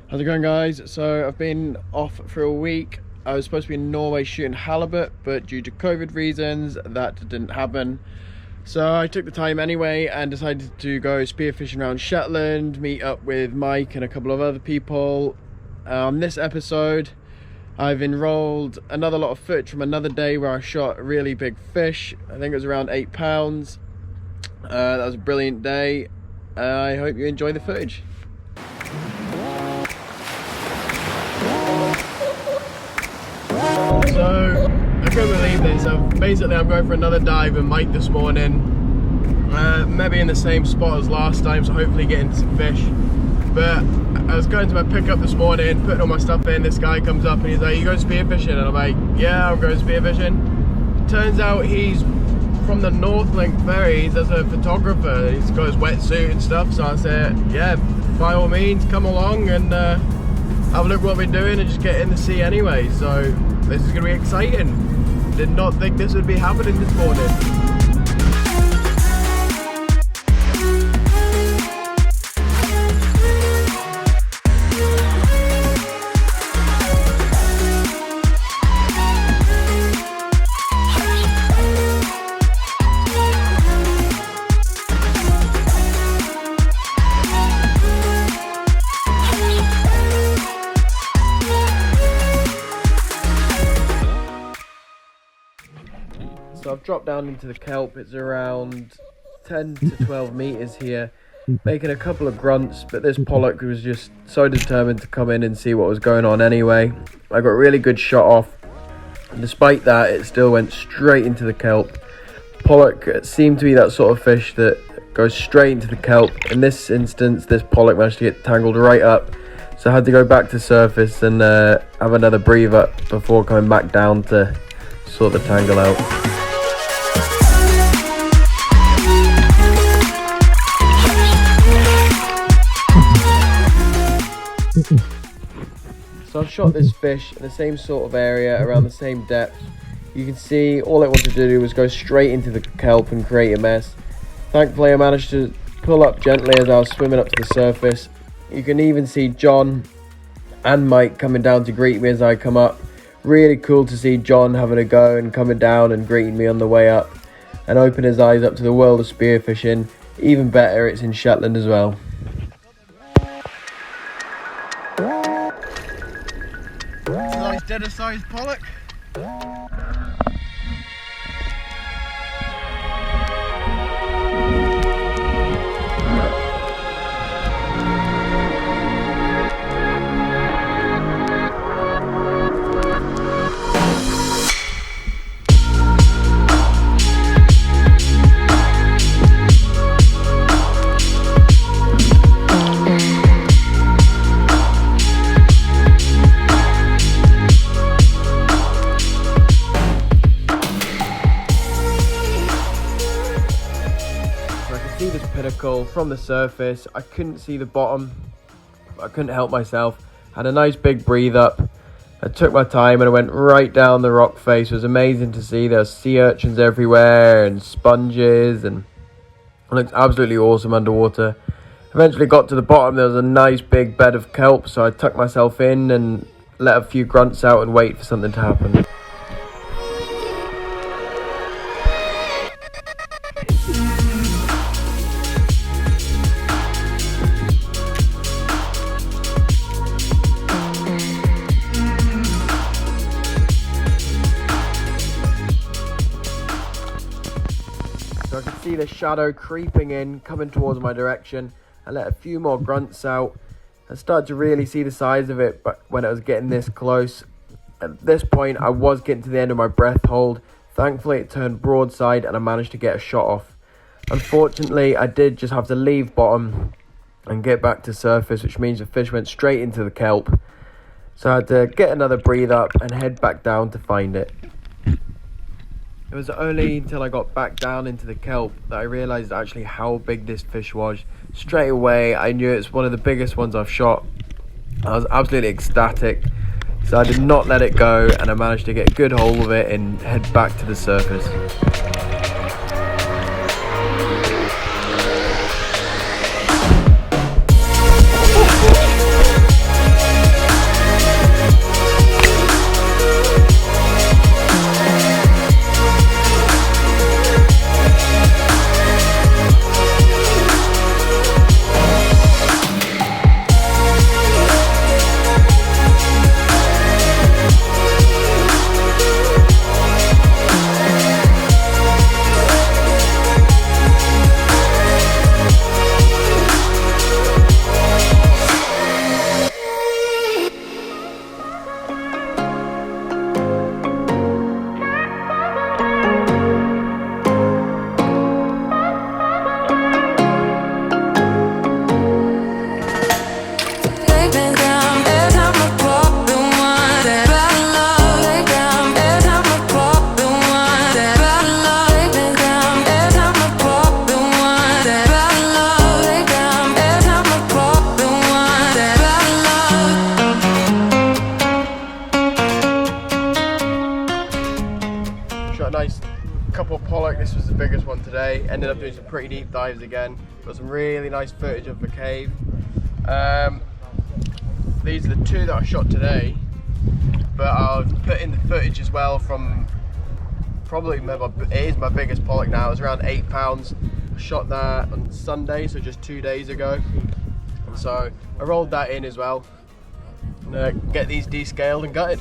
How's it going, guys? So I've been off for a week. I was supposed to be in Norway shooting halibut, but due to COVID reasons that didn't happen. So I took the time anyway and decided to go spearfishing around Shetland, meet up with Mike and a couple of other people. On this episode I've enrolled another lot of footage from another day where I shot a really big fish. I think it was around 8 pounds. That was a brilliant day. I hope you enjoy the footage. So I couldn't believe this. Basically I'm going for another dive with Mike this morning. Maybe in the same spot as last time, so hopefully getting some fish. But I was going to my pickup this morning, putting all my stuff in. This guy comes up and he's like, "You going spearfishing?" And I'm like, "Yeah, I'm going spearfishing." Turns out he's from the North Link Ferries as a photographer. He's got his wetsuit and stuff. So I said, "Yeah, by all means, come along and have a look what we're doing and just get in the sea anyway." So this is going to be exciting. Did not think this would be happening this morning. So I've dropped down into the kelp. It's around 10 to 12 meters here, making a couple of grunts, but this pollock was just so determined to come in and see what was going on anyway. I got a really good shot off, and despite that it still went straight into the kelp. Pollock seemed to be that sort of fish that goes straight into the kelp. In this instance, this pollock managed to get tangled right up, so I had to go back to surface and have another breathe up before coming back down to sort the tangle out. So I've shot this fish in the same sort of area, around the same depth. You can see all it wanted to do was go straight into the kelp and create a mess. Thankfully I managed to pull up gently as I was swimming up to the surface. You can even see John and Mike coming down to greet me as I come up. Really cool to see John having a go and coming down and greeting me on the way up and open his eyes up to the world of spearfishing. Even better, it's in Shetland as well. Nice dinner sized pollock. See this pinnacle from the surface. I couldn't see the bottom. I couldn't help myself. Had a nice big breathe up. I took my time and I went right down the rock face. It was amazing to see. There were sea urchins everywhere and sponges, and it looked absolutely awesome underwater. Eventually got to the bottom. There was a nice big bed of kelp, so I tucked myself in and let a few grunts out and wait for something to happen. So I could see the shadow creeping in, coming towards my direction. I let a few more grunts out. I started to really see the size of it, but when it was getting this close. At this point, I was getting to the end of my breath hold. Thankfully, it turned broadside and I managed to get a shot off. Unfortunately, I did just have to leave bottom and get back to surface, which means the fish went straight into the kelp. So I had to get another breathe up and head back down to find it. It was only until I got back down into the kelp that I realised actually how big this fish was. Straight away I knew it's one of the biggest ones I've shot. I was absolutely ecstatic. So I did not let it go and I managed to get a good hold of it and head back to the surface. nice couple of pollock. This was the biggest one today. Ended up doing some pretty deep dives again. Got some really nice footage of the cave. These are the two that I shot today, but I'll put in the footage as well from probably it is my biggest pollock now. It's around 8 pounds. I shot that on Sunday, so just 2 days ago. So I rolled that in as well. Get these descaled and gutted.